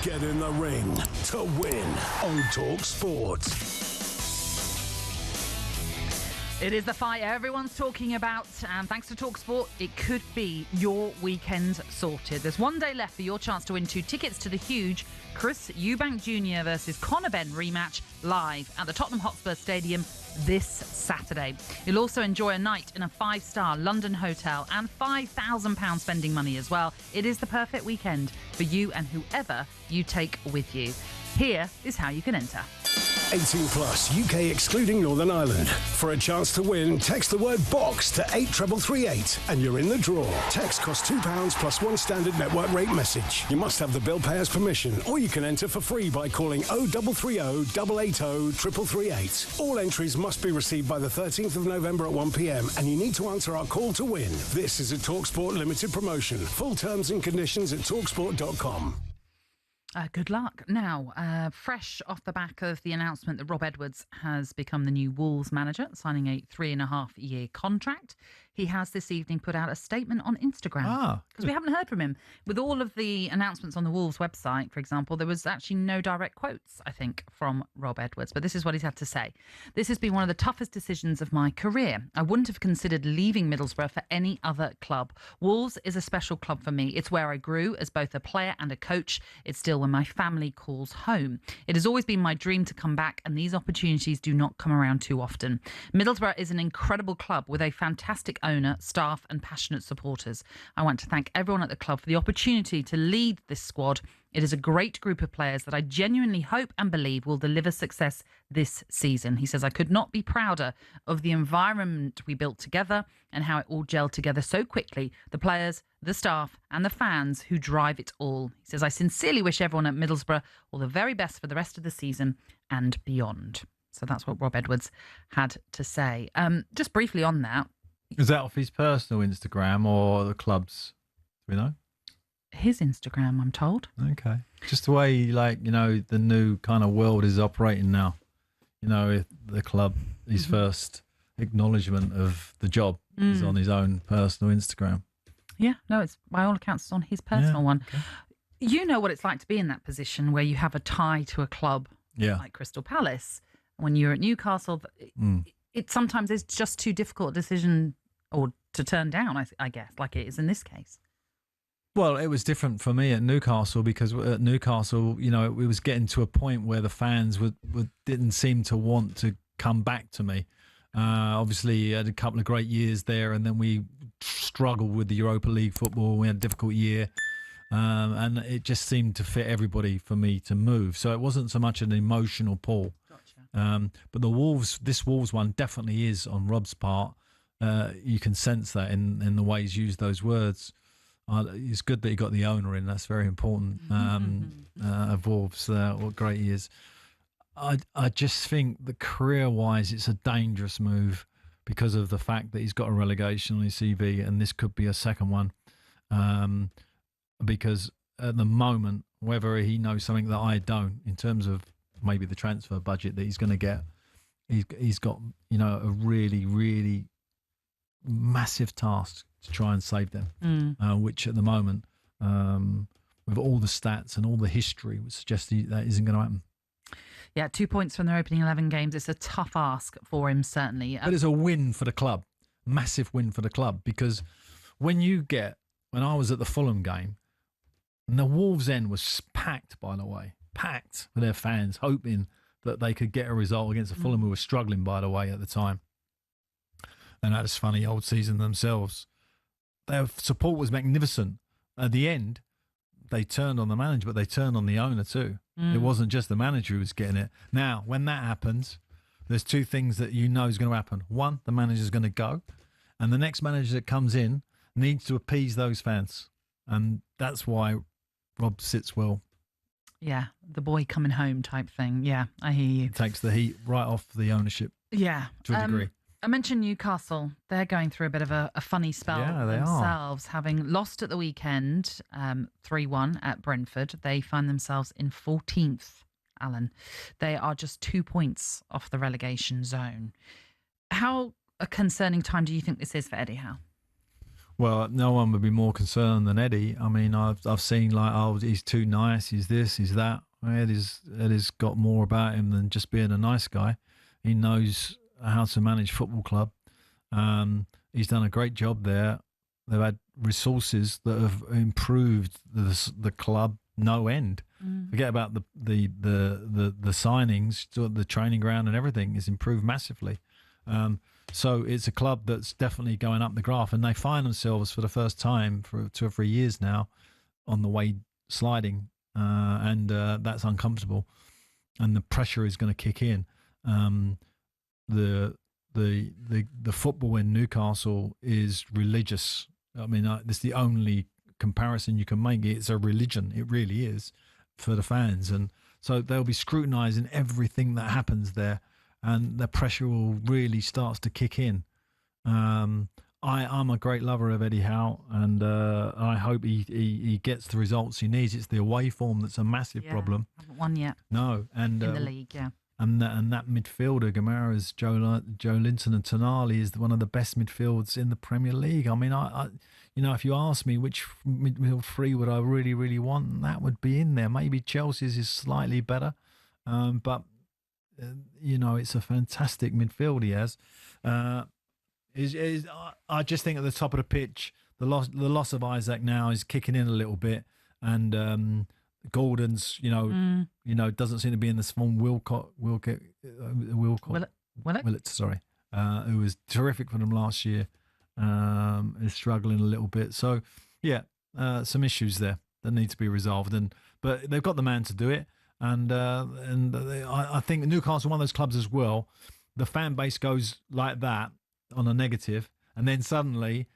Get in the ring to win on talkSPORT. It is the fight everyone's talking about, and thanks to talkSPORT, it could be your weekend sorted. There's 1 day left for your chance to win 2 tickets to the huge Chris Eubank Jr. versus Conor Benn rematch live at the Tottenham Hotspur Stadium this Saturday. You'll also enjoy a night in a 5-star London hotel and £5,000 spending money as well. It is the perfect weekend for you and whoever you take with you. Here is how you can enter. 18 plus, UK excluding Northern Ireland. For a chance to win, text the word BOX to 83338 and you're in the draw. Text costs £2 plus 1 standard network rate message. You must have the bill payer's permission, or you can enter for free by calling 0330 880 3338. All entries must be received by the 13th of November at 1 p.m. and you need to answer our call to win. This is a talkSPORT limited promotion. Full terms and conditions at talksport.com. Good luck. Now, fresh off the back of the announcement that Rob Edwards has become the new Wolves manager, signing a 3.5-year contract, he has this evening put out a statement on Instagram. Because we haven't heard from him. With all of the announcements on the Wolves website, for example, there was actually no direct quotes, I think, from Rob Edwards. But this is what he's had to say. This has been one of the toughest decisions of my career. I wouldn't have considered leaving Middlesbrough for any other club. Wolves is a special club for me. It's where I grew as both a player and a coach. It's still where my family calls home. It has always been my dream to come back, and these opportunities do not come around too often. Middlesbrough is an incredible club with a fantastic owner, staff and passionate supporters. I want to thank everyone at the club for the opportunity to lead this squad. It is a great group of players that I genuinely hope and believe will deliver success this season. He says, I could not be prouder of the environment we built together and how it all gelled together so quickly. The players, the staff and the fans who drive it all. He says, I sincerely wish everyone at Middlesbrough all the very best for the rest of the season and beyond. So that's what Rob Edwards had to say. Just briefly on that. Is that off his personal Instagram or the club's? Do we know? His Instagram, I'm told. Okay. Just the way, the new kind of world is operating now. The club, his first acknowledgement of the job is on his own personal Instagram. Yeah, no, it's by all accounts it's on his personal one. Okay. You know what it's like to be in that position where you have a tie to a club like Crystal Palace. When you're at Newcastle, it sometimes is just too difficult a decision or to turn down, I guess, like it is in this case. Well, it was different for me at Newcastle because at Newcastle, it was getting to a point where the fans didn't seem to want to come back to me. Obviously, I had a couple of great years there, and then we struggled with the Europa League football. We had a difficult year, and it just seemed to fit everybody for me to move. So it wasn't so much an emotional pull. Gotcha. But this Wolves one definitely is on Rob's part. You can sense that in the way he's used those words. It's good that he got the owner in. That's very important. Of Wolves, what great he is. I just think that career-wise, it's a dangerous move because of the fact that he's got a relegation on his CV, and this could be a second one. Because at the moment, whether he knows something that I don't, in terms of maybe the transfer budget that he's going to get, he's got a really, really massive task to try and save them, which at the moment, with all the stats and all the history, would suggest that isn't going to happen. Yeah, 2 points from their opening 11 games. It's a tough ask for him, certainly. But it's a win for the club, massive win for the club, because when I was at the Fulham game, and the Wolves end was packed, by the way, packed with their fans, hoping that they could get a result against the Fulham, who were struggling, by the way, at the time. And had a funny old season themselves. Their support was magnificent. At the end, they turned on the manager, but they turned on the owner too. It wasn't just the manager who was getting it. Now, when that happens, there's two things that is going to happen. One, the manager's going to go, and the next manager that comes in needs to appease those fans. And that's why Rob sits well. Yeah, the boy coming home type thing. Yeah, I hear you. Takes the heat right off the ownership. Yeah. To a degree. I mentioned Newcastle. They're going through a bit of a funny spell themselves, having lost at the weekend 3-1 at Brentford. They find themselves in 14th, Alan. They are just 2 points off the relegation zone. How a concerning time do you think this is for Eddie Howe? Well, no one would be more concerned than Eddie. I mean, I've seen like, oh, he's too nice, he's this, he's that. Eddie's got more about him than just being a nice guy. He knows how to manage football club. He's done a great job there. They've had resources that have improved the club no end. Forget about the signings, the training ground and everything is improved massively. So it's a club that's definitely going up the graph, and they find themselves for the first time for 2 or 3 years now on the way sliding, and that's uncomfortable, and the pressure is going to kick in. The football in Newcastle is religious. I mean, that's the only comparison you can make. It's a religion. It really is for the fans, and so they'll be scrutinising everything that happens there, and the pressure will really starts to kick in. I'm a great lover of Eddie Howe, and I hope he gets the results he needs. It's the away form that's a massive problem. Haven't won yet. No, and in the league, yeah. And that midfielder, Gamara's Joe Linton and Tonali, is one of the best midfields in the Premier League. I mean, I if you ask me which midfield three would I really, really want, that would be in there. Maybe Chelsea's is slightly better, but it's a fantastic midfield he has. I just think at the top of the pitch, the loss of Isaac now is kicking in a little bit, and Gordon's, doesn't seem to be in the form. Willett, sorry, who was terrific for them last year, is struggling a little bit. So, yeah, some issues there that need to be resolved. But they've got the man to do it, and I think Newcastle, one of those clubs as well. The fan base goes like that on a negative, and then suddenly,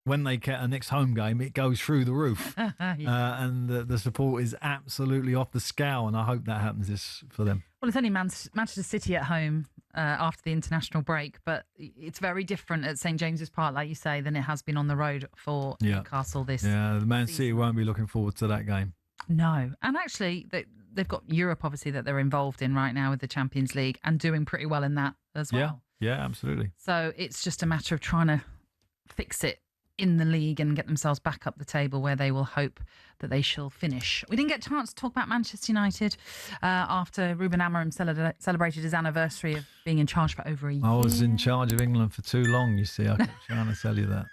when they get a next home game, it goes through the roof. Yeah. And the support is absolutely off the scale, and I hope that happens for them. Well, it's only Manchester City at home after the international break, but it's very different at St James's Park, like you say, than it has been on the road for Newcastle this season. Yeah, the Man City won't be looking forward to that game. No. And actually, they've got Europe, obviously, that they're involved in right now with the Champions League, and doing pretty well in that as well. Yeah, absolutely. So it's just a matter of trying to fix it in the league and get themselves back up the table, where they will hope that they shall finish. We didn't get a chance to talk about Manchester United after Ruben Amorim celebrated his anniversary of being in charge for over a year. I was in charge of England for too long, you see. I kept trying to tell you that.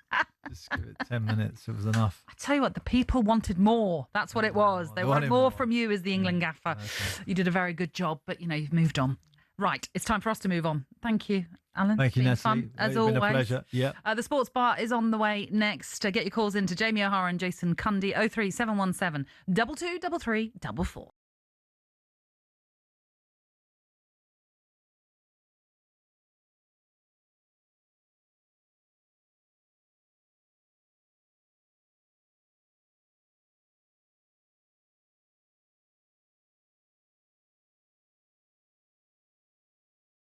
Just give it 10 minutes. It was enough. I tell you what, the people wanted more. That's what it was. They wanted more from you as the England gaffer. Okay. You did a very good job, but, you've moved on. Right, it's time for us to move on. Thank you, Alan. Thank you, Been Nessie. fun, as It's always. been a pleasure. Yeah. The Sports Bar is on the way next. Get your calls into Jamie O'Hara and Jason Cundy, 03717 223344.